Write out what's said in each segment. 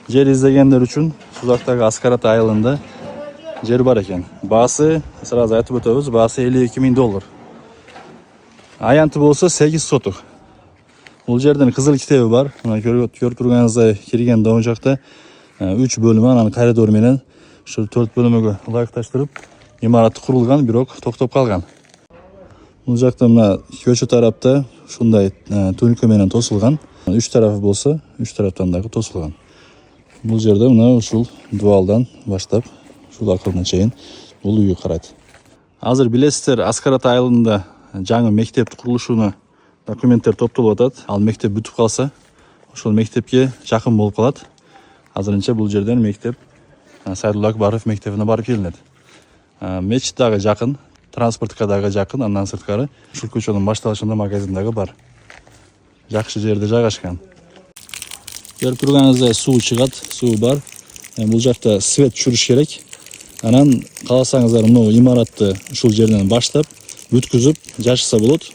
Жер издегендер үчүн Сузактагы Аскарат айылында жер бар экен. Баасы, сразу айтып өтөбүз, баасы $52,000. Аянты болсо 8 сотук. Бул жерден кызыл китеби бар. Мына көрүп турганыңыздай кирген оң жакта 3 бөлүмү, анан коридор менен ушул 4 бөлүмгө ылайыкташтырып имараты курулган, бирок токтоп калган. Бул жакта мына көчө тарапта ушундай түнкө менен тосулган. 3 тарафы болсо, 3 тараптан дагы тосулган. Бул жерде мына ушул дуалдан баштап ушул акырына чейин бул үйгө карайт. Азыр билесиздер, Аскарат айылында жаңы мектеп курулушуна документтер топтолуп атат. Ал мектеп бүтүп калса, ошол мектепке жакын болуп калат. Азырынча бул жерден мектеп Сайдулла Акбаров мектебине барып келинет. Мечит дагы жакын, транспортко дагы жакын, андан сырткары ушул көчөнүн башталышында магазин дагы бар. Жакшы жерде жайгашкан. Көрүп турганыңыздай суу чыгат, суу бар. Бул жакта свет чүрүш керек. Анан кааласаңыздар мына имаратты ушул жерден баштап бүткүзүп жашаса болот.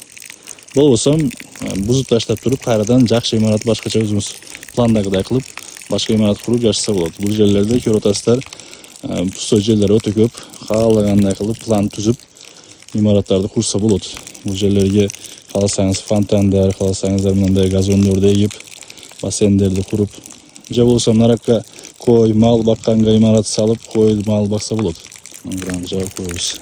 Болбосо бузуп таштап туруп кайрадан жакшы имарат башкача өзүңүз пландагыдай кылып башка имарат куруп жашаса болот. Бул жерлерде көрүп атасыздар, пустой жерлер өтө көп. Каалагандай кылып план түзүп имараттарды курса болот. Бул жерлерге кааласаңыз фонтандар, кааласаңыздар мындай газондорду эгип, бассейндерди куруп, же болбосо наракка кой, мал бакканга имарат салып, кой, мал бакса болот. Жабып коебуз.